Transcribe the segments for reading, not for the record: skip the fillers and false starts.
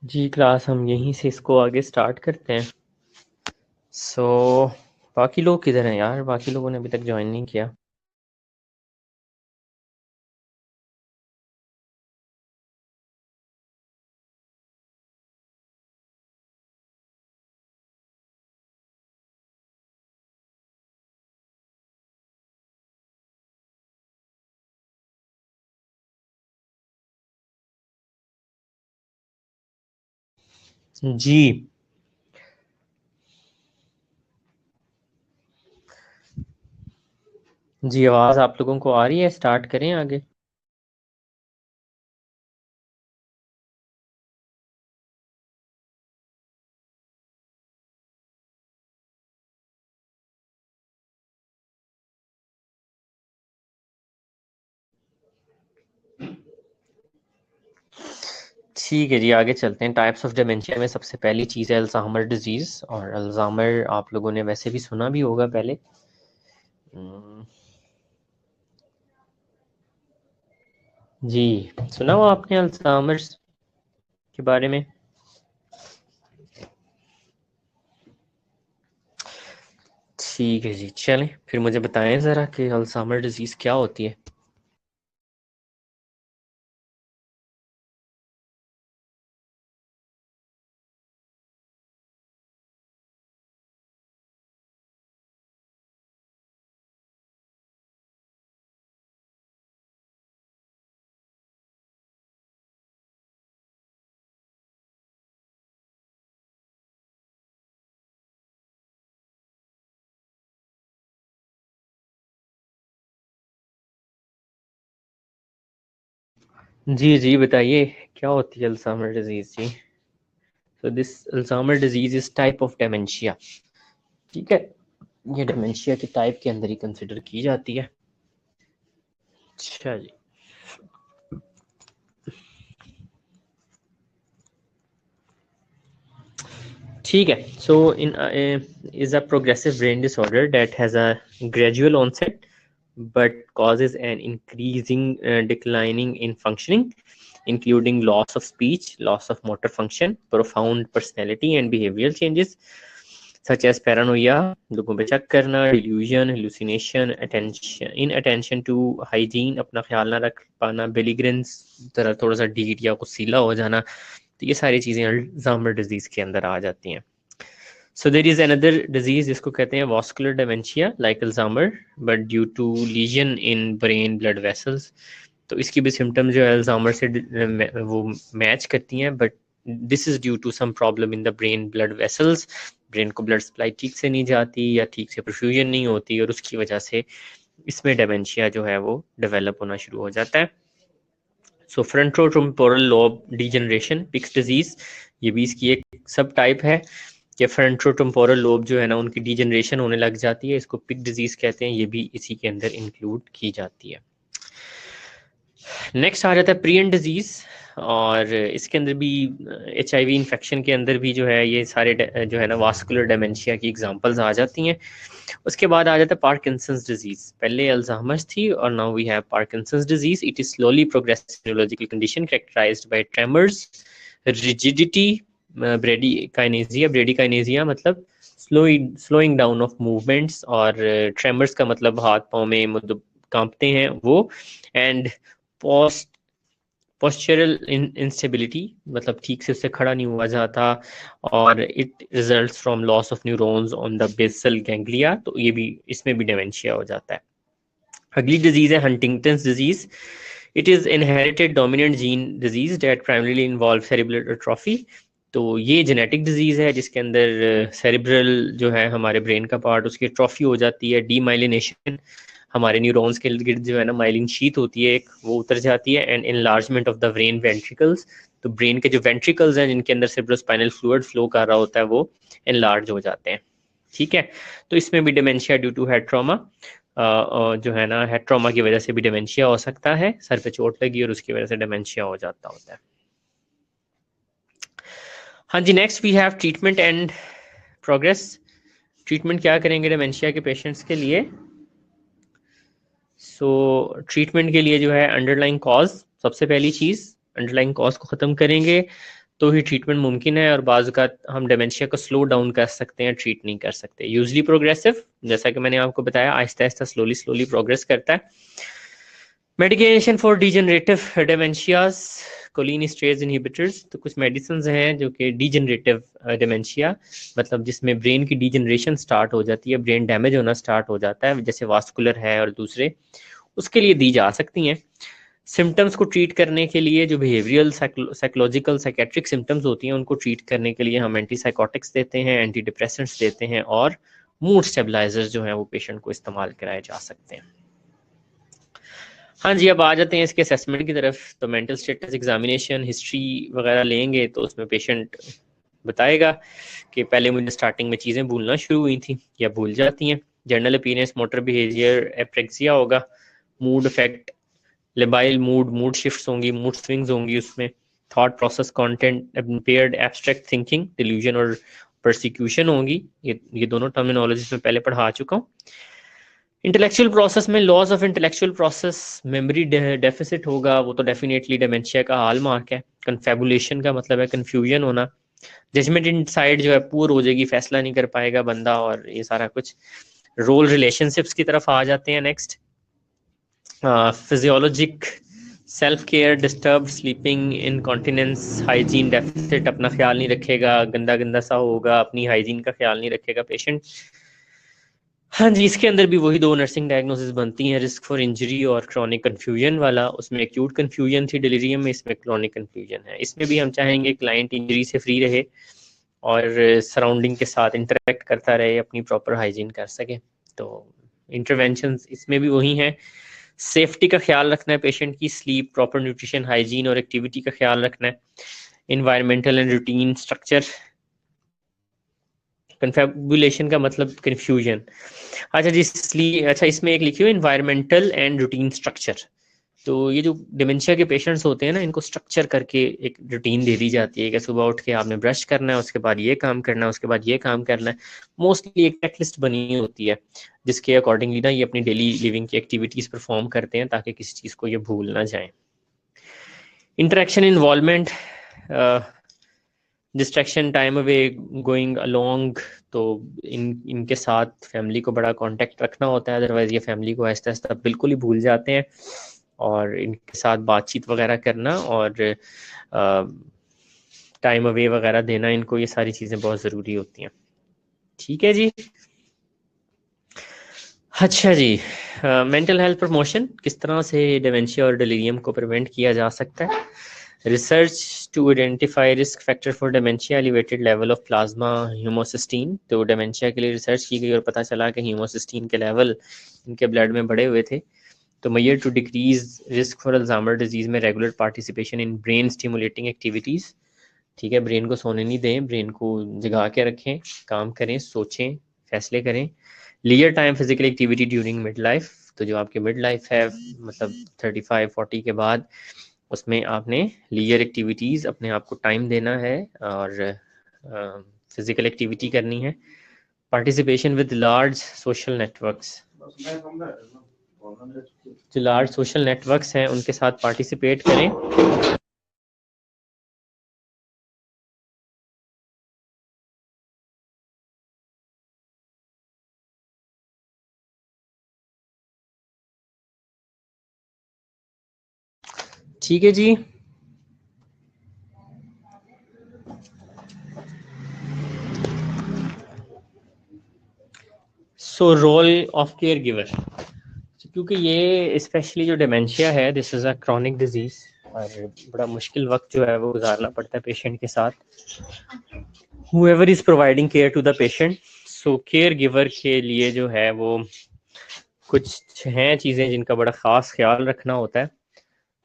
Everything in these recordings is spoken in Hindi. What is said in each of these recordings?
जी क्लास हम यहीं से इसको आगे स्टार्ट करते हैं। सो बाकी लोग किधर हैं यार? बाकी लोगों ने अभी तक ज्वाइन नहीं किया। जी जी आवाज़ आप लोगों को आ रही है? स्टार्ट करें आगे। ठीक है जी, आगे चलते हैं। टाइप्स ऑफ डिमेंशिया में सबसे पहली चीज़ है अल्जाइमर डिजीज़। और अल्जाइमर आप लोगों ने वैसे भी सुना भी होगा पहले। जी सुना हो आपने अल्जाइमर के बारे में? ठीक है जी, चलें फिर मुझे बताएं ज़रा कि अल्जाइमर डिजीज़ क्या होती है। जी जी बताइए, क्या होती है अल्जाइमर डिजीज़ जी? So this Alzheimer disease is type of dementia। ठीक है, ये डिमेंशिया के टाइप के अंदर ही कंसिडर की जाती है। अच्छा जी, ठीक है। So in is a progressive brain disorder that has a gradual onset but causes an increasing declining in functioning, including loss of speech, loss of motor function, profound personality and behavioral changes such as paranoia, लोगों पे शक करना, delusion, hallucination, attention, inattention to hygiene, अपना ख्याल ना रख पाना, बिलिग्रेंस, तरह थोड़ा सा ढीठ या कुसीला हो जाना। तो ये सारी चीज़ें अल्जाइमर डिजीज़ के अंदर आ जाती हैं। So there is another disease जिसको कहते हैं vascular dementia like Alzheimer but due to lesion in brain blood vessels। तो इसकी भी सिम्टम जो है अल्जाइमर से वो मैच करती हैं, but this is due to some problem in the brain blood vessels. Brain को ब्लड सप्लाई ठीक से नहीं जाती या ठीक से परफ्यूजन नहीं होती, और उसकी वजह से इसमें डेमेंशिया जो है वो डेवलप होना शुरू हो जाता है। सो frontotemporal lobe degeneration pics disease, ये भी इसकी एक सब टाइप है कि फ्रंटोटेम्पोरल लोब जो है ना उनकी डिजनरेशन होने लग जाती है, इसको पिक डिजीज कहते हैं, ये भी इसी के अंदर इंक्लूड की जाती है। नेक्स्ट आ जाता है प्रियन डिजीज, और इसके अंदर भी HIV इन्फेक्शन के अंदर भी जो है ये सारे जो है ना वास्कुलर डेमेंशिया की एग्जांपल्स आ जाती हैं। उसके बाद आ जाता है पार्किंसंस डिजीज। पहले अल्जाइमर्स थी और now we have Parkinson's disease. It is slowly progressive neurological condition characterised by tremors, rigidity, bradykinesia मतलब स्लोइंग डाउन ऑफ मूवमेंट्स, और ट्रेमर्स का मतलब हाथ पाँव में मतलब कांपते हैं वो, एंड पोस्ट पोस्चरल इंस्टेबिलिटी मतलब ठीक से उससे खड़ा नहीं हुआ जाता, और it results from loss of neurons on the basal ganglia. तो ये भी, इसमें भी डेमेंशिया हो जाता है। अगली डिजीज है Huntington disease. It is inherited dominant gene disease that primarily involve cerebral atrophy. तो ये जेनेटिक डिजीज है जिसके अंदर सेरिब्रल जो है हमारे ब्रेन का पार्ट, उसकी एट्रोफी हो जाती है, डीमाइलिनेशन, हमारे न्यूरॉन्स के इर्द गिर्द जो है ना माइलिन शीथ होती है एक, वो उतर जाती है, and enlargement of the brain ventricles. तो ब्रेन के जो वेंट्रिकल्स हैं जिनके अंदर सेरेब्रोस्पाइनल फ्लूइड फ्लो कर रहा होता है वो एनलार्ज हो जाते हैं। ठीक है, तो इसमें भी dementia due to head trauma जो है ना, हेड ट्रॉमा की वजह से भी डिमेंशिया हो सकता है, सर पे चोट लगी और उसकी वजह से डिमेंशिया हो जाता होता है। हाँ जी, next we have treatment and progress. Treatment क्या करेंगे डिमेंशिया के पेशेंट्स के लिए? ट्रीटमेंट के लिए जो है अंडरलाइंग कॉज, सबसे पहली चीज अंडरलाइंग कॉज को खत्म करेंगे। तो ही ट्रीटमेंट मुमकिन है, और बाज़ औक़ात हम डिमेंशिया को स्लो डाउन कर सकते हैं, ट्रीट नहीं कर सकते। यूजली प्रोग्रेसिव, जैसा कि मैंने आपको बताया, आहिस्ता आहिस्ता स्लोली प्रोग्रेस करता है। Medication for degenerative dementias, cholinesterase inhibitors, तो कुछ मेडिसिन हैं जो कि डिजेनरेटिव डिमेंशिया, मतलब जिसमें ब्रेन की डिजेनरेशन स्टार्ट हो जाती है, ब्रेन डैमेज होना स्टार्ट हो जाता है, जैसे वास्कुलर है और दूसरे, उसके लिए दी जा सकती हैं। सिम्टम्स को ट्रीट करने के लिए जो बिहेवियरल साइकोलॉजिकल साइकेट्रिक सिम्टम्स होती हैं उनको ट्रीट करने के लिए हम एंटीसाइकोटिक्स देते हैं, एंटी डिप्रेसेंट्स देते हैं, और मूड स्टेबलाइजर्स जो हैं वो पेशेंट को इस्तेमाल कराए जा सकते हैं। हाँ जी, अब आ जाते हैं इसके असेसमेंट की तरफ। तो मेंटल स्टेटस एग्जामिनेशन, हिस्ट्री वगैरह लेंगे तो उसमें पेशेंट बताएगा कि पहले मुझे स्टार्टिंग में चीज़ें भूलना शुरू हुई थी या भूल जाती हैं। General appearance, motor behaviour, apraxia होगा, mood effect, labile mood shifts होंगी, मूड स्विंग्स होंगी उसमें, thought process, content impaired, abstract thinking, delusion और परसिक्यूशन होंगी। ये दोनों टर्मिनोलॉजीज में पहले पढ़ा चुका हूँ। इंटेलेक्चुअल प्रोसेस में loss of intellectual process, memory deficit होगा, वो तो डेफिनेटली डिमेंशिया का हाल मार्क है। कन्फेबुलेशन का मतलब है कन्फ्यूजन होना। जजमेंट इनसाइड जो है पुअर हो जाएगी, फैसला नहीं कर पाएगा बंदा, और ये सारा कुछ। रोल रिलेशनशिप्स की तरफ आ जाते हैं next. Physiologic, self care, disturb sleeping, incontinence, hygiene deficit, अपना ख्याल नहीं रखेगा, गंदा गंदा सा होगा, अपनी हाइजीन का ख्याल नहीं रखेगा पेशेंट। हाँ जी, इसके अंदर भी वही दो नर्सिंग डायग्नोसिस बनती हैं, रिस्क फॉर इंजरी और क्रॉनिक कन्फ्यूजन वाला। उसमें एक्यूट कन्फ्यूजन थी डिलीरियम में, इसमें क्रॉनिक कन्फ्यूजन है। इसमें भी हम चाहेंगे क्लाइंट इंजरी से फ्री रहे और सराउंडिंग के साथ इंटरेक्ट करता रहे, अपनी प्रॉपर हाइजीन कर सके। तो इंटरवेंशंस इसमें भी वही हैं। सेफ्टी का ख्याल रखना है पेशेंट की, स्लीप, प्रॉपर न्यूट्रिशन, हाइजीन और एक्टिविटी का ख्याल रखना है। Environmental and routine structure. Confabulation का मतलब कन्फ्यूजन। अच्छा जी, इसलिए अच्छा इसमें एक लिखी हुई इन्वायरमेंटल एंड रूटीन स्ट्रक्चर। तो ये जो डिमेंशिया के पेशेंट्स होते हैं ना, इनको स्ट्रक्चर करके एक रूटीन दे दी जाती है कि सुबह उठ के आपने ब्रश करना है, उसके बाद ये काम करना है, उसके बाद ये काम करना है। मोस्टली एक चेकलिस्ट बनी होती है जिसके अकॉर्डिंगली ना ये अपनी डेली लिविंग की एक्टिविटीज परफॉर्म करते हैं ताकि किसी चीज़ को ये भूल ना जाए। Interaction, involvement, distraction, time away, going along, तो इनके साथ फैमिली को बड़ा कांटेक्ट रखना होता है, अदरवाइज ये फैमिली को आहिस्ता आहिस्ता बिल्कुल ही भूल जाते हैं। और इनके साथ बातचीत वगैरह करना और टाइम अवे वगैरह देना इनको, ये सारी चीज़ें बहुत ज़रूरी होती हैं। ठीक है जी। अच्छा जी, मेंटल हेल्थ प्रमोशन, किस तरह से डिमेंशिया और डिलीरियम को प्रिवेंट किया जा सकता है। Research to identify risk factor for dementia, elevated level of plasma homocysteine. तो डिमेंशिया के लिए रिसर्च की गई और पता चला कि ह्यूमोसिस्टीन के लेवल इनके ब्लड में बढ़े हुए थे। तो measure to decrease risk for Alzheimer disease में regular participation in brain stimulating activities. ठीक है, ब्रेन को सोने नहीं दें, ब्रेन को जगा के रखें, काम करें, सोचें, फैसले करें। Leisure time physical activity during mid life, तो जो आपकी मिड लाइफ है मतलब 35-40 के बाद, उसमें आपने लीजर एक्टिविटीज़ अपने आप को टाइम देना है और फिजिकल एक्टिविटी करनी है। Participation with large social networks, जो लार्ज सोशल नेटवर्क्स हैं उनके साथ पार्टिसिपेट करें। ठीक है जी। So role of caregiver, क्योंकि ये स्पेशली जो डिमेंशिया है, this is a chronic disease और बड़ा मुश्किल वक्त जो है वो गुजारना पड़ता है पेशेंट के साथ। whoever is providing care to the patient, so caregiver के लिए जो है वो कुछ हैं चीज़ें जिनका बड़ा ख़ास ख्याल रखना होता है।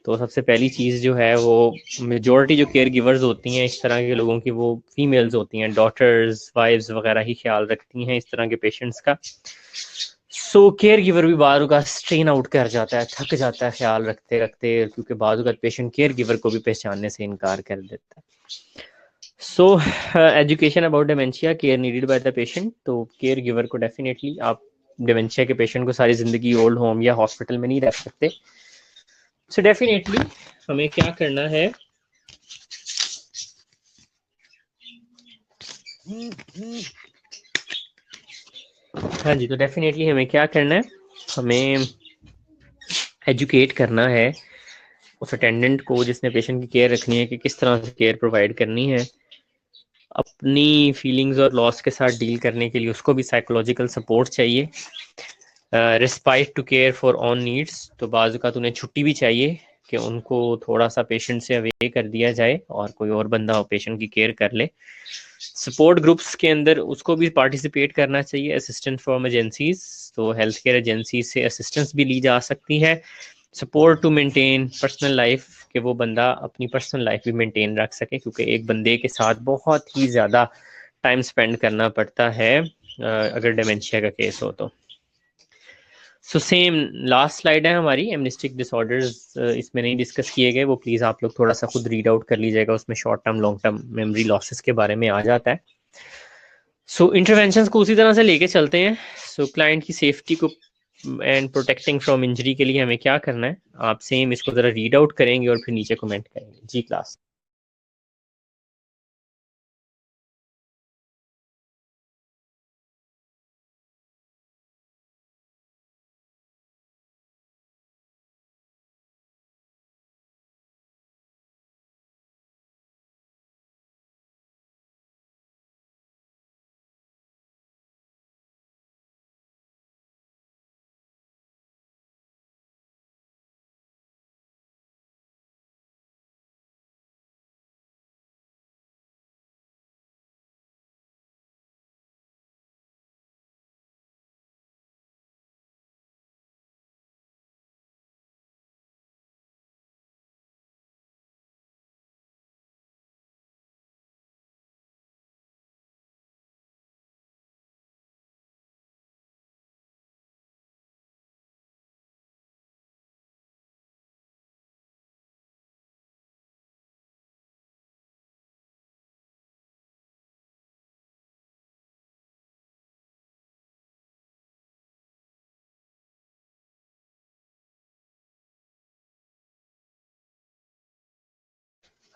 तो सबसे पहली चीज़ जो है वो, मेजॉरिटी जो केयर गिवर्स होती हैं इस तरह के लोगों की, वो फीमेल्स होती हैं, डॉटर्स, वाइफ्स वगैरह ही ख्याल रखती हैं इस तरह के पेशेंट्स का। सो केयर गिवर भी बार का स्ट्रेन आउट कर जाता है, थक जाता है ख्याल रखते रखते, क्योंकि बार का पेशेंट केयर गिवर को भी पहचानने से इनकार कर देता है। So education about dementia, care needed by the patient. तो केयर गिवर को डेफिनेटली आप डिमेंशिया के पेशेंट को सारी ज़िंदगी ओल्ड होम या हॉस्पिटल में नहीं रख सकते। सो डेफिनेटली हमें क्या करना है, हाँ जी, तो डेफिनेटली हमें क्या करना है, हमें एजुकेट करना है उस अटेंडेंट को जिसने पेशेंट की केयर रखनी है कि किस तरह से केयर प्रोवाइड करनी है। अपनी फीलिंग्स और लॉस के साथ डील करने के लिए उसको भी साइकोलॉजिकल सपोर्ट चाहिए। Respite to care for on needs, तो बाज़ का उन्हें छुट्टी भी चाहिए कि उनको थोड़ा सा पेशेंट से अवे कर दिया जाए और कोई और बंदा पेशेंट की केयर कर ले। सपोर्ट ग्रुप्स के अंदर उसको भी पार्टिसिपेट करना चाहिए, असिस्टेंट फॉर इमरजेंसीज, तो हेल्थ केयर एजेंसी से असिस्टेंस भी ली जा सकती है। Support to maintain personal life, कि वो बंदा अपनी पर्सनल लाइफ भी मेंटेन रख सके, क्योंकि एक बंदे के साथ बहुत ही ज़्यादा टाइम स्पेंड करना पड़ता है अगर डिमेंशिया का केस हो तो। सो सेम लास्ट स्लाइड है हमारी, एमनिस्टिक डिसऑर्डर्स इसमें नहीं डिस्कस किए गए, वो प्लीज़ आप लोग थोड़ा सा खुद रीड आउट कर लीजिएगा, उसमें short term long term memory losses के बारे में आ जाता है। सो इंटरवेंशंस को उसी तरह से लेके चलते हैं। सो क्लाइंट की सेफ्टी को एंड प्रोटेक्टिंग फ्रॉम इंजरी के लिए हमें क्या करना है, आप सेम इसको ज़रा रीड आउट करेंगे और फिर नीचे कमेंट करेंगे। जी क्लास।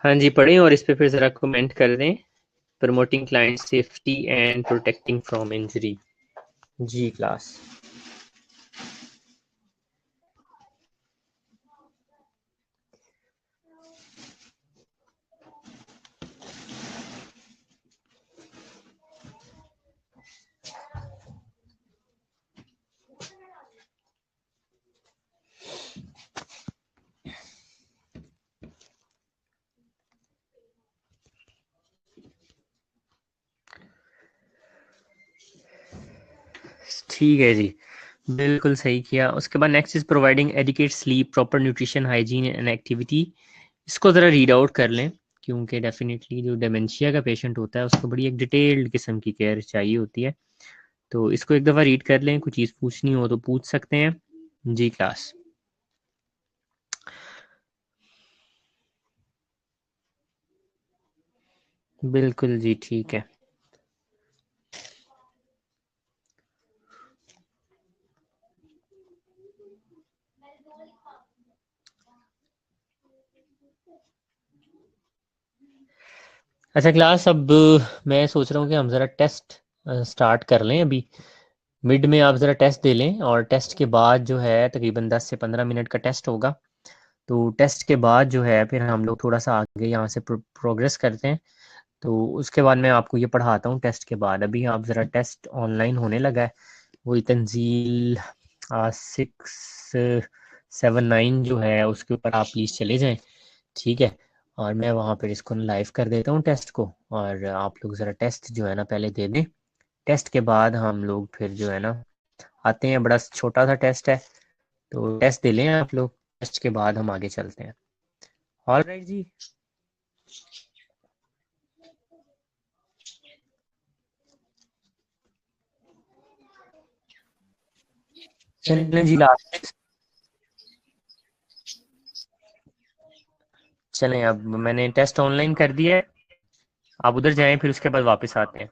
हाँ जी, पढ़ें और इस पे फिर ज़रा कमेंट कर दें। Promoting client safety and protecting from injury. जी क्लास। ठीक है जी, बिल्कुल सही किया। उसके बाद next is providing adequate sleep, proper nutrition, hygiene and activity. इसको ज़रा रीड आउट कर लें, क्योंकि डेफिनेटली जो डेमेंशिया का पेशेंट होता है उसको बड़ी एक डिटेल्ड किस्म की केयर चाहिए होती है। तो इसको एक दफ़ा रीड कर लें, कुछ चीज़ पूछनी हो तो पूछ सकते हैं। जी क्लास। बिल्कुल जी, ठीक है। अच्छा क्लास, अब मैं सोच रहा हूँ कि हम ज़रा टेस्ट स्टार्ट कर लें अभी। मिड में आप ज़रा टेस्ट दे लें, और टेस्ट के बाद जो है तकरीबन 10 से 15 मिनट का टेस्ट होगा। तो टेस्ट के बाद जो है फिर हम लोग थोड़ा सा आगे यहाँ से प्रोग्रेस करते हैं। तो उसके बाद मैं आपको ये पढ़ाता हूँ टेस्ट के बाद। अभी आप ज़रा टेस्ट ऑनलाइन होने लगा है, वही तंजील 679 जो है उसके ऊपर आप प्लीज़ चले जाएं। ठीक है, और मैं वहाँ पर इसको लाइव कर देता हूँ टेस्ट को, और आप लोग ज़रा टेस्ट जो है ना पहले दे दें। टेस्ट के बाद हम लोग फिर जो है ना आते हैं, बड़ा छोटा सा टेस्ट है, तो टेस्ट दे लें आप लोग, टेस्ट के बाद हम आगे चलते हैं। ऑल राइट जी। चलें जी, लास्ट। चलें, अब मैंने टेस्ट ऑनलाइन कर दिया है, आप उधर जाएं फिर उसके बाद वापस आते हैं।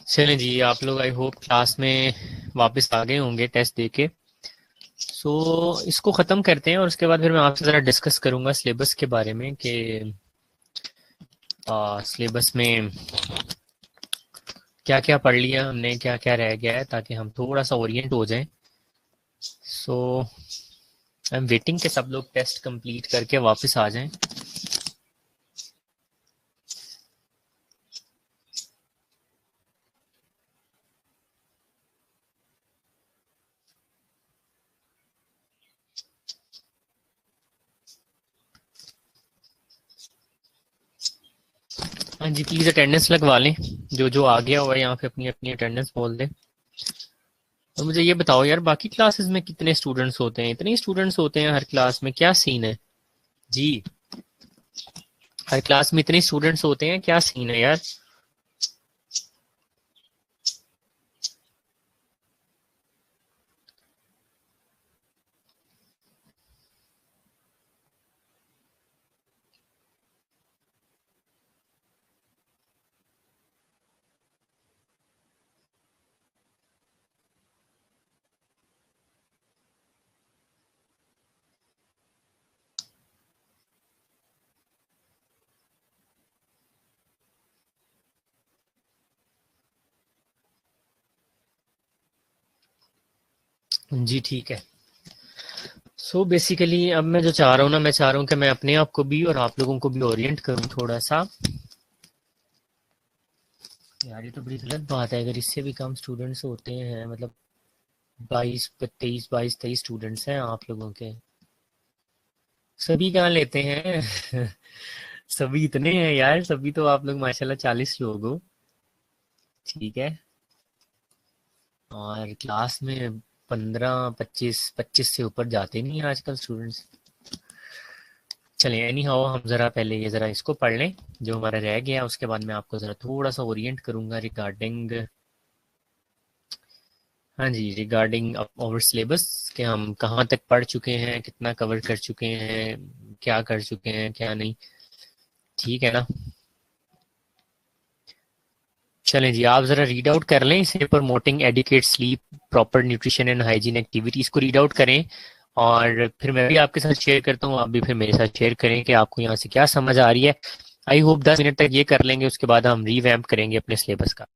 चलें जी, आप लोग आई होप क्लास में वापस आ गए होंगे टेस्ट देके। सो इसको ख़त्म करते हैं और उसके बाद फिर मैं आपसे ज़रा डिस्कस करूँगा सिलेबस के बारे में कि सिलेबस में क्या क्या पढ़ लिया हमने, क्या क्या रह गया है, ताकि हम थोड़ा सा ओरिएंट हो जाएं। सो आई एम वेटिंग कि सब लोग टेस्ट कंप्लीट करके वापस आ जाएं। हाँ जी, प्लीज़ अटेंडेंस लगवा लें। जो जो आ गया हुआ है यहाँ पे अपनी अपनी अटेंडेंस बोल दें। तो मुझे ये बताओ यार, बाकी क्लासेस में कितने स्टूडेंट्स होते हैं? इतने स्टूडेंट्स होते हैं हर क्लास में? क्या सीन है जी? हर क्लास में इतने स्टूडेंट्स होते हैं, क्या सीन है यार? जी ठीक है। सो बेसिकली अब मैं जो चाह रहा हूँ ना, मैं चाह रहा हूँ कि मैं अपने आप को भी और आप लोगों को भी ओरिएंट करूँ थोड़ा सा। यार ये तो बड़ी गलत बात है अगर इससे भी कम स्टूडेंट्स होते हैं, मतलब 22 23 22 23 स्टूडेंट्स हैं आप लोगों के। सभी कहाँ लेते हैं? सभी इतने हैं यार? सभी तो आप लोग माशाल्लाह 40 लोग हो। ठीक है। और क्लास में 15 25 25 से ऊपर जाते नहीं आजकल स्टूडेंट्स। चलिए एनी हाउ, हम ज़रा पहले ये ज़रा इसको पढ़ लें जो हमारा रह गया, उसके बाद मैं आपको ज़रा थोड़ा सा ओरिएंट करूंगा रिगार्डिंग, हाँ जी, रिगार्डिंग आवर सिलेबस, कि हम कहाँ तक पढ़ चुके हैं, कितना कवर कर चुके हैं, क्या कर चुके हैं, क्या नहीं। ठीक है ना? चलें जी, आप ज़रा रीड आउट कर लें इसे। Promoting adequate sleep, proper nutrition and hygiene activities को रीड आउट करें, और फिर मैं भी आपके साथ शेयर करता हूँ, आप भी फिर मेरे साथ शेयर करें कि आपको यहाँ से क्या समझ आ रही है। आई होप 10 मिनट तक ये कर लेंगे, उसके बाद हम रीवैम्प करेंगे अपने सिलेबस का।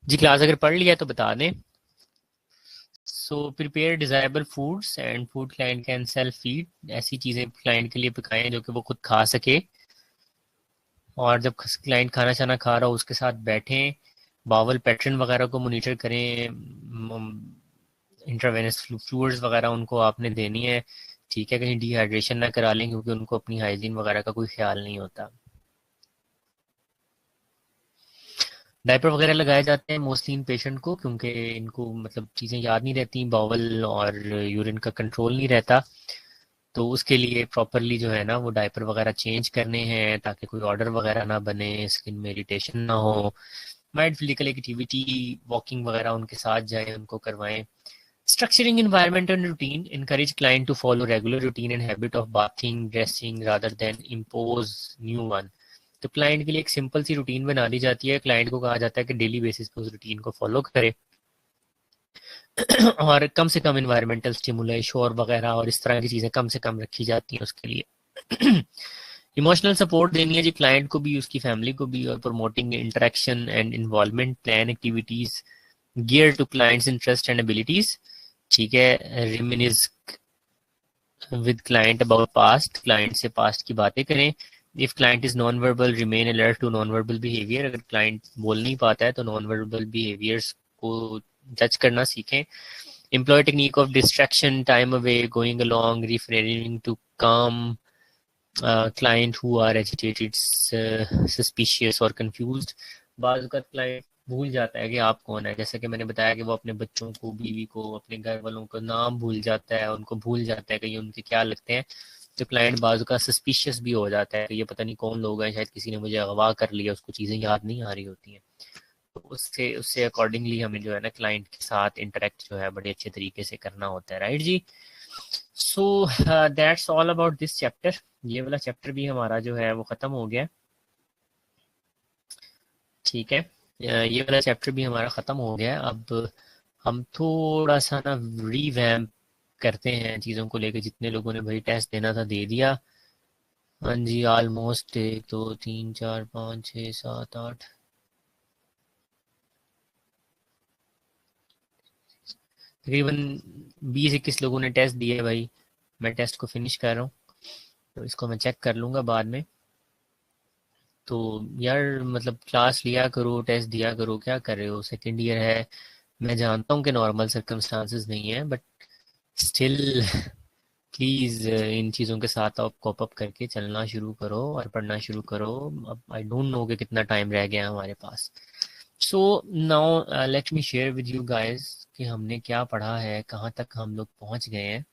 जी क्लास अगर पढ़ लिया तो बता दें। So prepare desirable foods and food client can self feed, ऐसी चीज़ें क्लाइंट के लिए पकाएं जो कि वो खुद खा सके। और जब क्लाइंट खाना छाना खा रहा हो उसके साथ बैठें, बावल पैटर्न वगैरह को मॉनिटर करें, इंट्रावेनस फ्लूइड्स वगैरह उनको आपने देनी है। ठीक है, कहीं डिहाइड्रेशन ना करा लें क्योंकि उनको अपनी हाइजीन वगैरह का कोई ख्याल नहीं होता। डायपर वगैरह लगाए जाते हैं मोस्टली इन पेशेंट को, क्योंकि इनको मतलब चीज़ें याद नहीं रहती, बावल और यूरिन का कंट्रोल नहीं रहता। तो उसके लिए प्रॉपरली जो है ना वो डायपर वगैरह चेंज करने हैं ताकि कोई ऑर्डर वगैरह ना बने, स्किन में इरिटेशन ना हो। माइंड फिजिकल एक्टिविटी, वॉकिंग वगैरह उनके साथ जाए, उनको करवाएं। Structuring environment and routine, encourage client to follow regular routine and habit of bathing, dressing rather than impose new one. तो क्लाइंट के लिए एक सिंपल सी रूटीन बना दी जाती है, क्लाइंट को कहा जाता है कि डेली बेसिस पे उस रूटीन को फॉलो करे। और कम से कम इन्वायरमेंटल स्टिमुलस, शोर वगैरह और इस तरह की चीज़ें कम से कम रखी जाती हैं उसके लिए। इमोशनल सपोर्ट देनी है जी क्लाइंट को भी, उसकी फैमिली को भी, और promoting interaction and involvement, plan activities गियर to clients interest and abilities. ठीक है। Reminisce with client about past, client से पास्ट की बातें करें। If client is non verbal, remain alert to non verbal behaviour, अगर क्लाइंट बोल नहीं पाता है तो नॉन वर्बल बिहेवियर्स को जज करना सीखें। Employ technique of distraction, time away, going along, refraining to काम client who are agitated, suspicious or confused. बाज़ का क्लाइंट भूल जाता है कि आप कौन है। जैसे कि मैंने बताया कि वो अपने बच्चों को, बीवी को, अपने घर वालों को नाम भूल जाता है, उनको भूल जाता है कि ये उनके क्या लगते हैं। तो क्लाइंट बाज़ का सस्पिशियस भी हो जाता है कि ये पता नहीं कौन लोग हैं, शायद किसी ने मुझे अगवा कर लिया, उसको चीज़ें याद नहीं आ रही होती हैं। तो उससे उससे अकॉर्डिंगली हमें जो है ना क्लाइंट के साथ इंटरेक्ट जो है बड़े अच्छे तरीके से करना होता है, राइट जी। So that's all about this chapter. ये वाला चैप्टर भी हमारा जो है वो ख़त्म हो गया, ठीक है। ये वाला चैप्टर भी हमारा ख़त्म हो गया। अब हम थोड़ा सा ना रीवैम्प करते हैं चीज़ों को लेकर। जितने लोगों ने भाई टेस्ट देना था दे दिया। हाँ जी, ऑलमोस्ट 1 2 3 4 5 6 7 8 तकरीबन 20 21 लोगों ने टेस्ट दिए भाई। मैं टेस्ट को फिनिश कर रहा हूँ, तो इसको मैं चेक कर लूँगा बाद में। तो यार मतलब क्लास लिया करो, टेस्ट दिया करो, क्या कर रहे हो, सेकेंड ईयर है। मैं जानता हूँ कि नॉर्मल सर्कमस्टांसिस नहीं है, बट स्टिल प्लीज़ इन चीज़ों के साथ आप कॉप अप करके चलना शुरू करो और पढ़ना शुरू करो। अब आई डोंट नो कि कितना टाइम रह गया है हमारे पास। So now let me share with you guys कि हमने क्या पढ़ा है, कहाँ तक हम लोग पहुँच गए हैं।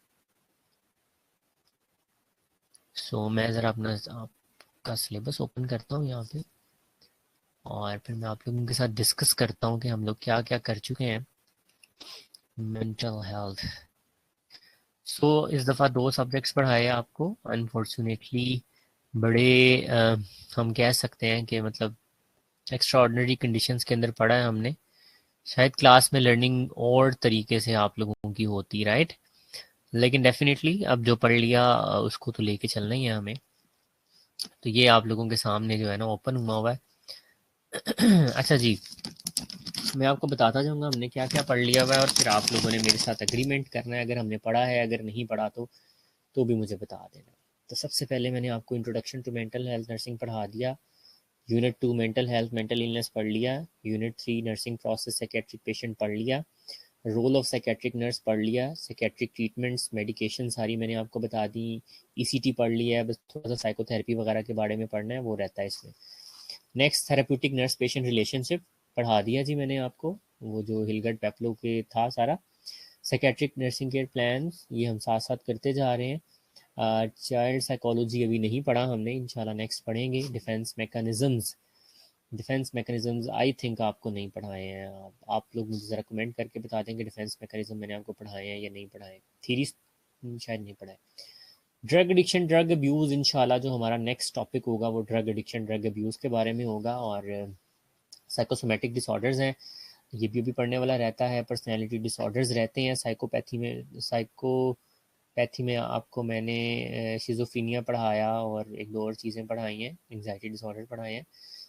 सो मैं ज़रा अपना आपका सिलेबस ओपन करता हूँ यहाँ पे, और फिर मैं आप लोगों के साथ डिस्कस करता हूँ कि हम लोग क्या क्या कर चुके हैं। Mental health. सो इस दफ़ा 2 सब्जेक्ट्स पढ़ाए आपको, अनफॉर्चुनेटली बड़े हम कह सकते हैं कि मतलब एक्स्ट्रा ऑर्डिनरी कंडीशंस के अंदर पढ़ा है हमने। शायद क्लास में लर्निंग और तरीके से आप लोगों की होती, राइट। लेकिन डेफिनेटली अब जो पढ़ लिया उसको तो लेके चलना ही है हमें। तो ये आप लोगों के सामने जो है ना ओपन हुआ हुआ है। अच्छा जी, मैं आपको बताता जाऊंगा हमने क्या क्या पढ़ लिया हुआ है, और फिर आप लोगों ने मेरे साथ एग्रीमेंट करना है, अगर हमने पढ़ा है, अगर नहीं पढ़ा तो भी मुझे बता देना। तो सबसे पहले मैंने आपको introduction to mental health nursing पढ़ा दिया। Unit 2 mental health mental illness पढ़ लिया। Unit 3 nursing process psychiatric patient पढ़ लिया। रोल ऑफ साइकेट्रिक नर्स पढ़ लिया। साइकेट्रिक ट्रीटमेंट्स मेडिकेशन सारी मैंने आपको बता दी। ईसीटी पढ़ लिया है, बस थोड़ा सा साइकोथेरेपी वगैरह के बारे में पढ़ना है, वो रहता है इसमें। Next therapeutic nurse patient relationship पढ़ा दिया जी मैंने आपको, वो जो हिलगर्ट पेप्लो के था सारा। साइकेट्रिक नर्सिंग केयर प्लान ये हम साथ साथ करते जा रहे हैं। चाइल्ड साइकोलॉजी अभी नहीं पढ़ा हमने, इंशाल्लाह नेक्स्ट पढ़ेंगे। डिफेंस मैकेनिज्म्स आई थिंक आपको नहीं पढ़ाए हैं। आप लोग मुझे ज़रा कमेंट करके बता देंगे डिफेंस मैकेनिज्म मैंने आपको पढ़ाए हैं या नहीं पढ़ाए। थीरी शायद नहीं पढ़ाए। ड्रग एडिक्शन ड्रग अब्यूज़, इंशाल्लाह जो हमारा नेक्स्ट टॉपिक होगा वो ड्रग एडिक्शन ड्रग अब्यूज़ के बारे में होगा। और साइकोसोमेटिक डिसऑर्डर्स हैं, ये भी पढ़ने वाला रहता है। पर्सनैलिटी डिसऑर्डर्स रहते हैं साइकोपैथी में आपको मैंने शिज़ोफ्रेनिया पढ़ाया और एक दो और चीज़ें पढ़ाई हैं, एंग्जाइटी डिसऑर्डर पढ़ाए हैं।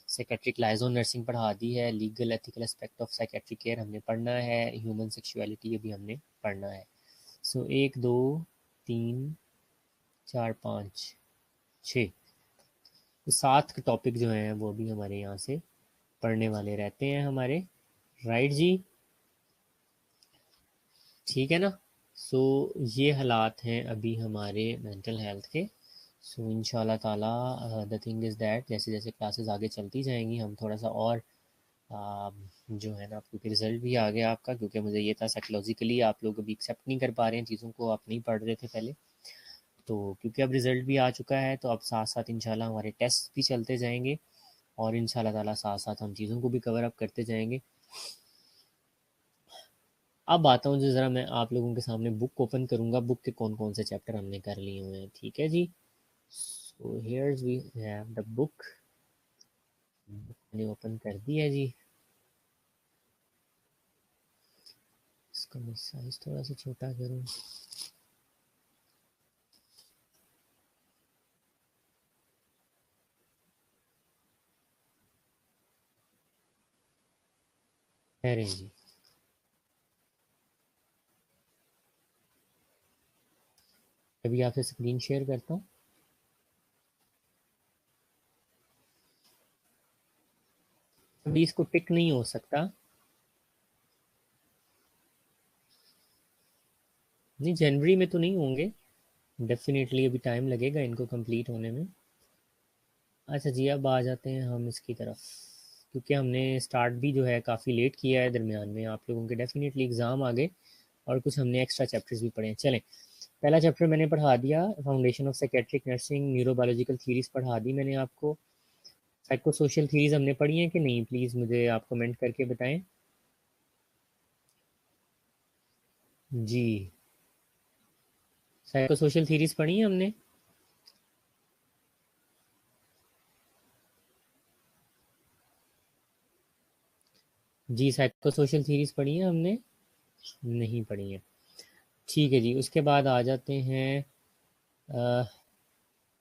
साइकेट्रिक लाइजोन नर्सिंग पढ़ा दी है। Legal ethical aspect of psychiatric care हमने पढ़ना है। ह्यूमन सेक्सुअलिटी ये भी हमने पढ़ना है। सो 1 2 3 4 5 6 7 टॉपिक जो हैं वो भी हमारे यहाँ से पढ़ने वाले रहते हैं हमारे, राइट जी, ठीक है ना। सो ये हालात हैं अभी हमारे मेंटल हेल्थ के। सो इंशाल्लाह ताला द थिंग इज़ दैट जैसे जैसे क्लासेस आगे चलती जाएंगी हम थोड़ा सा और जो है ना, क्योंकि रिज़ल्ट भी आ गया आपका, क्योंकि मुझे ये था साइकोलॉजिकली आप लोग अभी एक्सेप्ट नहीं कर पा रहे हैं चीज़ों को, आप नहीं पढ़ रहे थे पहले। तो क्योंकि अब रिज़ल्ट भी आ चुका है, तो अब साथ साथ इंशाल्लाह हमारे टेस्ट भी चलते जाएंगे, और इंशाल्लाह ताला साथ साथ हम चीज़ों को भी कवर अप करते जाएंगे। अब आता हूँ जो ज़रा मैं आप लोगों के सामने बुक ओपन करूँगा, बुक के कौन कौन से चैप्टर हमने कर लिए हुए हैं, ठीक है जी। So here's we have the book, मैंने ओपन कर दी है जी। इसका मैं साइज थोड़ा सा छोटा करूँ। ठहरें जी, अभी आपसे स्क्रीन शेयर करता हूँ। अभी इसको टिक नहीं हो सकता, नहीं जनवरी में तो नहीं होंगे, डेफिनेटली अभी टाइम लगेगा इनको कंप्लीट होने में। अच्छा जी, अब आ जाते हैं हम इसकी तरफ। क्योंकि हमने स्टार्ट भी जो है काफ़ी लेट किया है दरमियान में, आप लोगों के डेफिनेटली एग्ज़ाम आ गए और कुछ हमने एक्स्ट्रा चैप्टर्स भी पढ़े हैं। चलें, पहला चैप्टर मैंने पढ़ा दिया, foundation of psychiatric nursing, neurobiological theories पढ़ा दी मैंने आपको। साइको सोशल थीरीज हमने पढ़ी हैं कि नहीं, प्लीज़ मुझे आप कमेंट करके बताएं। जी, साइको सोशल थीरीज पढ़ी हैं हमने। जी, साइको सोशल थीरीज पढ़ी हैं हमने, नहीं पढ़ी हैं। ठीक है जी, उसके बाद आ जाते हैं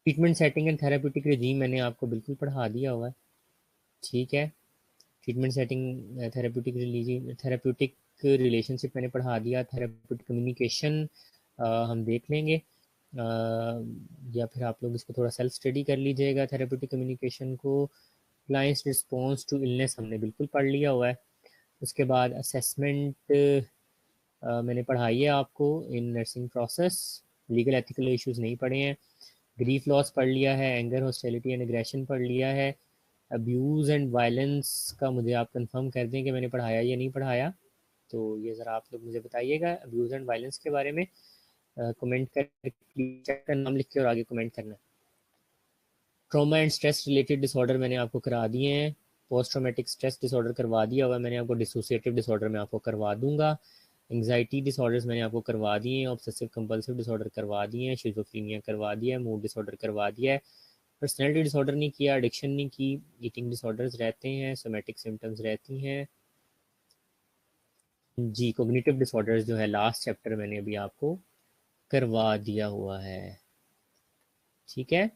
treatment setting and therapeutic regime, मैंने आपको बिल्कुल पढ़ा दिया हुआ है। ठीक है, ट्रीटमेंट सेटिंग थेरेप्यूटिक रिलेशनशिप मैंने पढ़ा दिया। थेरेप्यूटिक कम्युनिकेशन हम देख लेंगे, या फिर आप लोग इसको थोड़ा सेल्फ स्टडी कर लीजिएगा थेरेप्यूटिक कम्युनिकेशन को। क्लाइंट्स रिस्पॉन्स टू इलनेस हमने बिल्कुल पढ़ लिया हुआ है। उसके बाद असेसमेंट मैंने पढ़ाई है आपको in nursing process. Legal ethical issues नहीं पढ़े हैं। ग्रीफ लॉस पढ़ लिया है, एंगर हॉस्टिलिटी एंड एग्रेशन पढ़ लिया है। अब्यूज़ एंड वायलेंस का मुझे आप कंफर्म कर दें कि मैंने पढ़ाया या नहीं पढ़ाया, तो ये ज़रा आप लोग मुझे बताइएगा अब्यूज़ एंड वायलेंस के बारे में। कमेंट कर चेक का नाम लिख के और आगे कमेंट करना है। Trauma and stress related disorder मैंने आपको करा दिए हैं। पोस्ट ट्रॉमेटिक स्ट्रेस डिसऑर्डर करवा दिया हुआ मैंने आपको। डिसोसिएटिव डिसऑर्डर मैं आपको करवा दूंगा। एंग्जाइटी डिसऑर्डर्स मैंने आपको करवा दिए हैं। ऑब्सेसिव कंपल्सिव डिसऑर्डर करवा दिए हैं। शिज़ोफ्रेनिया करवा दिया है। मूड डिसऑर्डर करवा दिया है। पर्सनैलिटी डिसऑर्डर नहीं किया, एडिक्शन नहीं की। ईटिंग डिसऑर्डर्स रहते हैं, सोमेटिक सिम्टम्स रहती हैं। जी, कोग्निटिव डिसऑर्डर्स जो है लास्ट चैप्टर मैंने अभी आपको करवा दिया हुआ है। ठीक है,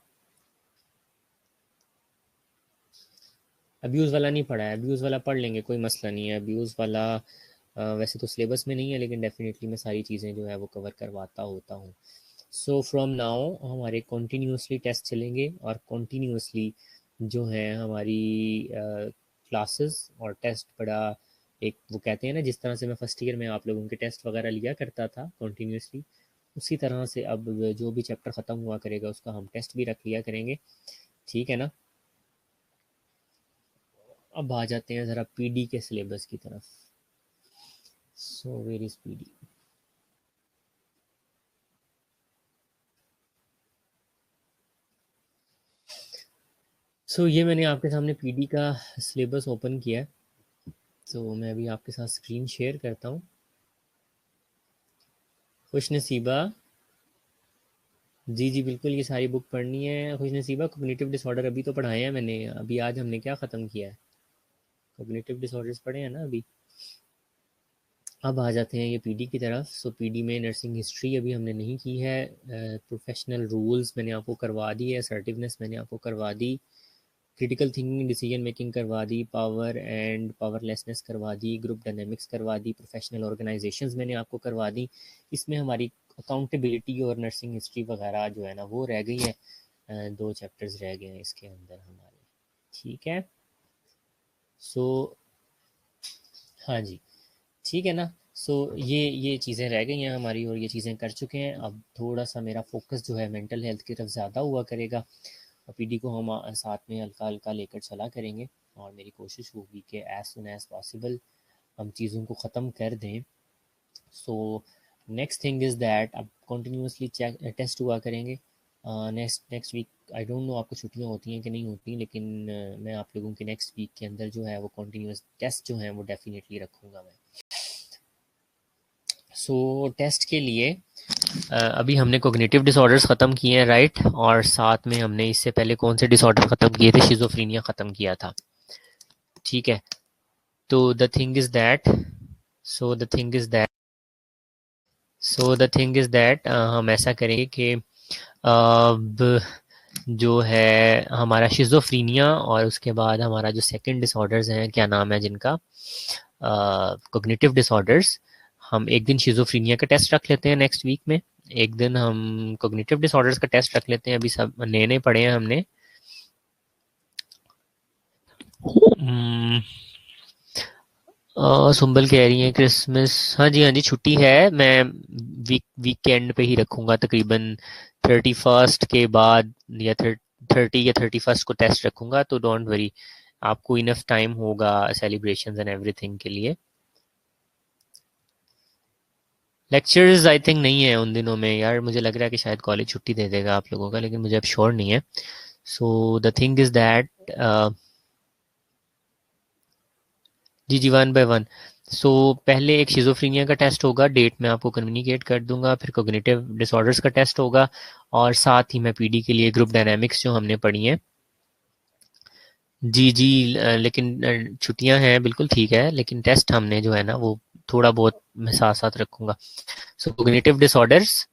अब्यूज़ वाला नहीं पढ़ा है, अब्यूज़ वाला पढ़ लेंगे, कोई मसला नहीं है। अब्यूज़ वाला वैसे तो सिलेबस में नहीं है, लेकिन डेफिनेटली मैं सारी चीज़ें जो है वो कवर करवाता होता हूँ। सो फ्रॉम नाउ हमारे कॉन्टीन्यूसली टेस्ट चलेंगे और कॉन्टीन्यूसली जो है हमारी क्लासेस और टेस्ट बड़ा एक वो कहते हैं ना, जिस तरह से मैं फर्स्ट ईयर में आप लोगों के टेस्ट वगैरह लिया करता था कॉन्टीन्यूसली, उसी तरह से अब जो भी चैप्टर ख़त्म हुआ करेगा उसका हम टेस्ट भी रख लिया करेंगे। ठीक है ना। अब आ जाते हैं ज़रा पीडी के सिलेबस की तरफ। So where is PD. So ये मैंने आपके सामने पीडी का सिलेबस ओपन किया है, तो मैं अभी आपके साथ स्क्रीन शेयर करता हूँ। खुश नसीबा, जी जी बिल्कुल, ये सारी बुक पढ़नी है। खुश नसीबा, कोग्निटिव डिसऑर्डर अभी तो पढ़ाए हैं मैंने, अभी आज हमने क्या ख़त्म किया है, कोग्निटिव डिसऑर्डर्स पढ़े हैं ना अभी। अब आ जाते हैं ये पीडी की तरफ। सो पीडी में नर्सिंग हिस्ट्री अभी हमने नहीं की है। प्रोफेशनल रूल्स मैंने आपको करवा दी है। असर्टिवनेस मैंने आपको करवा दी। क्रिटिकल थिंकिंग डिसीजन मेकिंग करवा दी। पावर एंड पावरलेसनेस करवा दी। ग्रुप डायनेमिक्स करवा दी। प्रोफेशनल ऑर्गेनाइजेशंस मैंने आपको करवा दी। इसमें हमारी अकाउंटेबिलिटी और नर्सिंग हिस्ट्री वगैरह जो है ना वो रह गई है। 2 चैप्टर्स रह गए हैं इसके अंदर हमारे। ठीक है, सो हाँ जी, ठीक है ना। सो ये चीज़ें रह गई हैं हमारी और ये चीज़ें कर चुके हैं। अब थोड़ा सा मेरा फोकस जो है मेंटल हेल्थ की तरफ ज़्यादा हुआ करेगा। पीडी को हम साथ में हल्का हल्का लेकर चला करेंगे और मेरी कोशिश होगी कि एज सुन एज पॉसिबल हम चीज़ों को ख़त्म कर दें। So next thing is that अब कंटिन्यूसली टेस्ट हुआ करेंगे। Next week I don't know आपको छुट्टियां होती हैं कि नहीं होती, लेकिन मैं आप लोगों के नेक्स्ट वीक के अंदर जो है वो कंटिन्यूस टेस्ट जो हैं वो डेफिनेटली रखूँगा मैं। सो टेस्ट के लिए अभी हमने कोग्निटिव डिसऑर्डर्स ख़त्म किए हैं, राइट, और साथ में हमने इससे पहले कौन से डिसऑर्डर ख़त्म किए थे, शिज़ोफ्रेनिया ख़त्म किया था। ठीक है, तो the thing is that so the thing is that so the thing is that हम ऐसा करेंगे कि अब जो है हमारा शिज़ोफ्रेनिया और उसके बाद हमारा जो सेकंड डिसऑर्डर्स हैं, क्या नाम है जिनका, कोग्निटिव डिसऑर्डर्स, हम एक दिन शिज़ोफ्रेनिया का टेस्ट रख लेते हैं नेक्स्ट वीक में। एक दिन हम कोग्निटिव डिसऑर्डर्स का टेस्ट रख लेते हैं। अभी सब नए नए पढ़े हैं हमने। सुंबल कह रही है क्रिसमस, हाँ जी हाँ जी छुट्टी है। मैं वीकेंड पे ही रखूँगा, तकरीबन 31 के बाद या 30 या 31 को टेस्ट रखूँगा, तो डोंट वरी, आपको इनफ टाइम होगा सेलिब्रेशंस एंड एवरीथिंग के लिए। लेक्चर्स आई थिंक नहीं है उन दिनों में यार, मुझे लग रहा है कि शायद कॉलेज छुट्टी दे देगा आप लोगों का, लेकिन मुझे अब श्योर नहीं है। So the thing is that जी जी, वन बाय वन। सो पहले एक शिजोफ्रीनिया का टेस्ट होगा, डेट मैं आपको कम्युनिकेट कर दूंगा, फिर कोग्निटिव डिसऑर्डर्स का टेस्ट होगा, और साथ ही मैं पीडी के लिए ग्रुप डायनामिक्स जो हमने पढ़ी है। जी जी, लेकिन छुट्टियां हैं बिल्कुल ठीक है, लेकिन टेस्ट हमने जो है ना वो थोड़ा बहुत मैं साथ साथ रखूंगा। सो कोग्निटिव डिसऑर्डर्स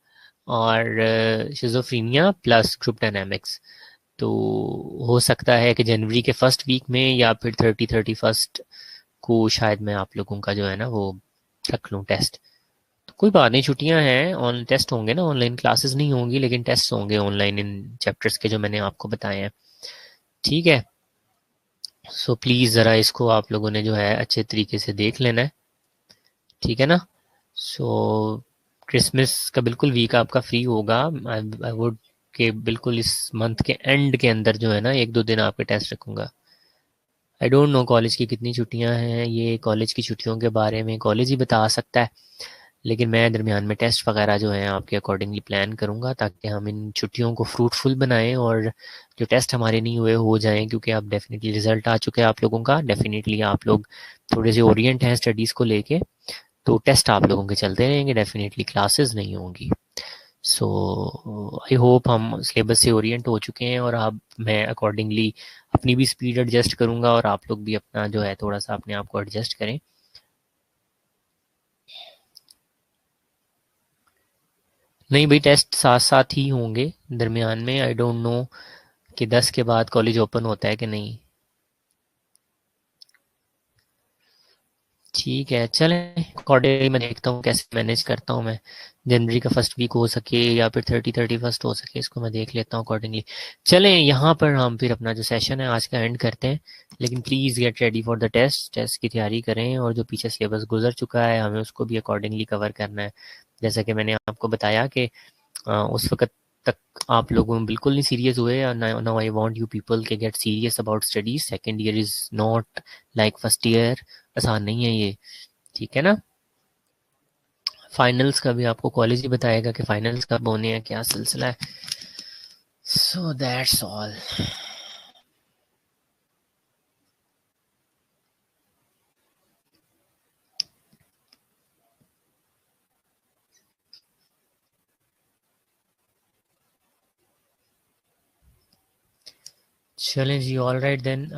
और शिजोफ्रीनिया प्लस ग्रुप डायनामिक्स। तो हो सकता है कि जनवरी के फर्स्ट वीक में या फिर 31 को शायद मैं आप लोगों का जो है ना वो रख लूँ टेस्ट। तो कोई बात नहीं, छुट्टियां हैं, ऑन टेस्ट होंगे ना, ऑनलाइन क्लासेस नहीं होंगी लेकिन टेस्ट होंगे ऑनलाइन इन चैप्टर्स के जो मैंने आपको बताए हैं। ठीक है, सो प्लीज़ ज़रा इसको आप लोगों ने जो है अच्छे तरीके से देख लेना है, ठीक है ना। सो क्रिसमस का बिल्कुल वीक आपका फ्री होगा। आई वुड कि बिल्कुल इस मंथ के एंड के अंदर जो है ना एक दो दिन आपके टेस्ट रखूंगा। आई डोंट नो कॉलेज की कितनी छुट्टियां हैं, ये कॉलेज की छुट्टियों के बारे में कॉलेज ही बता सकता है, लेकिन मैं दरमियान में टेस्ट वगैरह जो हैं आपके अकॉर्डिंगली प्लान करूंगा ताकि हम इन छुट्टियों को फ्रूटफुल बनाएं और जो टेस्ट हमारे नहीं हुए हो जाएं, क्योंकि अब डेफिनेटली रिजल्ट आ चुके हैं आप लोगों का, डेफिनेटली आप लोग थोड़े से ओरिएंट हैं स्टडीज़ को लेके, तो टेस्ट आप लोगों के चलते रहेंगे, डेफिनेटली क्लासेस नहीं होंगी। सो आई होप हम सिलेबस से ओरिएंट हो चुके हैं, और अब मैं अकॉर्डिंगली अपनी भी स्पीड एडजस्ट करूंगा और आप लोग भी अपना जो है थोड़ा सा अपने आप को एडजस्ट करें। नहीं भाई, टेस्ट साथ साथ ही होंगे दरमियान में, आई डोंट नो कि 10 के बाद कॉलेज ओपन होता है कि नहीं। ठीक है, चलें अकॉर्डिंगली मैं देखता हूँ कैसे मैनेज करता हूँ मैं, जनवरी का फर्स्ट वीक हो सके या फिर 31 हो सके, इसको मैं देख लेता हूँ अकॉर्डिंगली। चलें यहाँ पर हम फिर अपना जो सेशन है आज का एंड करते हैं, लेकिन please get ready for the test, test की तैयारी करें, और जो पीछे सिलेबस गुजर चुका है हमें उसको भी अकॉर्डिंगली कवर करना है। जैसा कि मैंने आपको बताया कि उस वक़्त तक आप लोगों में बिल्कुल नहीं सीरियस हुए, now I want you people के get serious about studies. Second year is not like first year, आसान नहीं है ये, ठीक है ना। फाइनल्स का भी आपको कॉलेज ही बताएगा कि फाइनल्स कब होने हैं, क्या सिलसिला है। सो दैट्स ऑल। चलें जी, ऑल राइट देन।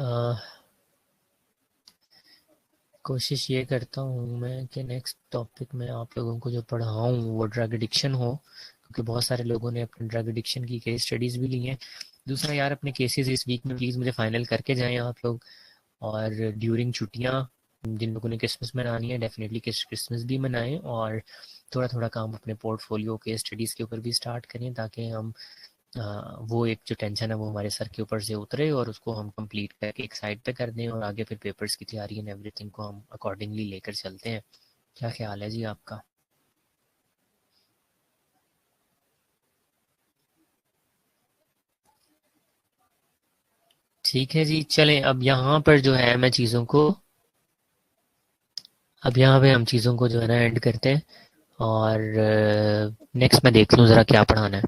कोशिश ये करता हूँ मैं कि नेक्स्ट टॉपिक में आप लोगों को जो पढ़ाऊँ वो ड्रग एडिक्शन हो, क्योंकि बहुत सारे लोगों ने अपने ड्रग एडिक्शन की केस स्टडीज़ भी ली हैं। दूसरा यार, अपने केसेस इस वीक में प्लीज़ मुझे फाइनल करके जाएं आप लोग, और ड्यूरिंग छुट्टियाँ जिन लोगों ने क्रिसमस मनानी है डेफिनेटली क्रिसमस भी मनाएं, और थोड़ा थोड़ा काम अपने पोर्टफोलियो के स्टडीज़ के ऊपर भी स्टार्ट करें, ताकि हम वो एक जो टेंशन है वो हमारे सर के ऊपर से उतरे और उसको हम कंप्लीट करके एक साइड पे कर दें, और आगे फिर पेपर्स की तैयारी एंड एवरीथिंग को हम अकॉर्डिंगली लेकर चलते हैं। क्या ख्याल है जी आपका? ठीक है जी, चलें अब यहाँ पर जो है मैं चीज़ों को, अब यहाँ पे हम चीज़ों को जो है ना एंड करते हैं, और नेक्स्ट मैं देख लूँ ज़रा क्या पढ़ाना है।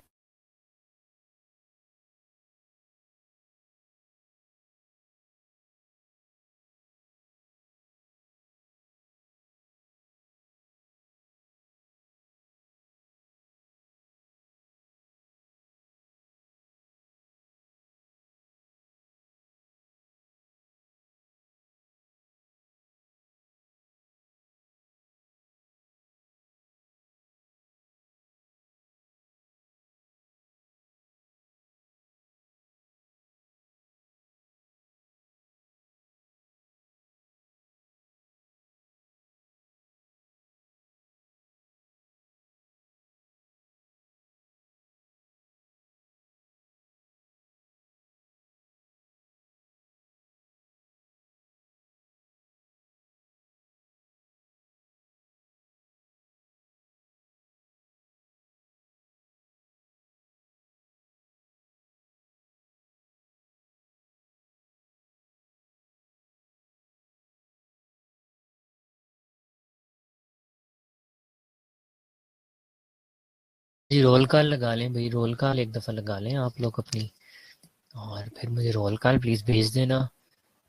जी रोल कॉल लगा लें भाई, रोल कॉल एक दफ़ा लगा लें आप लोग अपनी, और फिर मुझे रोल कॉल प्लीज़ भेज देना।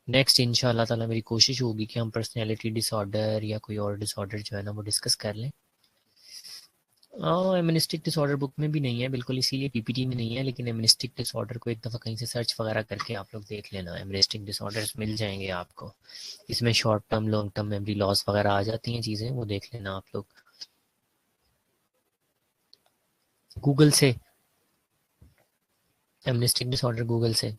नेक्स्ट इंशाल्लाह ताला मेरी कोशिश होगी कि हम पर्सनैलिटी डिसऑर्डर या कोई और डिसऑर्डर जो है ना वो डिस्कस कर लें। एमनिस्टिक डिसऑर्डर बुक में भी नहीं है बिल्कुल, इसीलिए पीपीटी में नहीं है, लेकिन एमनिस्टिक डिसऑर्डर को एक दफ़ा कहीं से सर्च वगैरह करके आप लोग देख लेना, एमनिस्टिक डिसऑर्डर्स मिल जाएंगे आपको। इसमें short term long term memory loss वगैरह आ जाती हैं चीज़ें, वो देख लेना आप लोग गूगल से, एमनिस्टिक डिसऑर्डर गूगल से।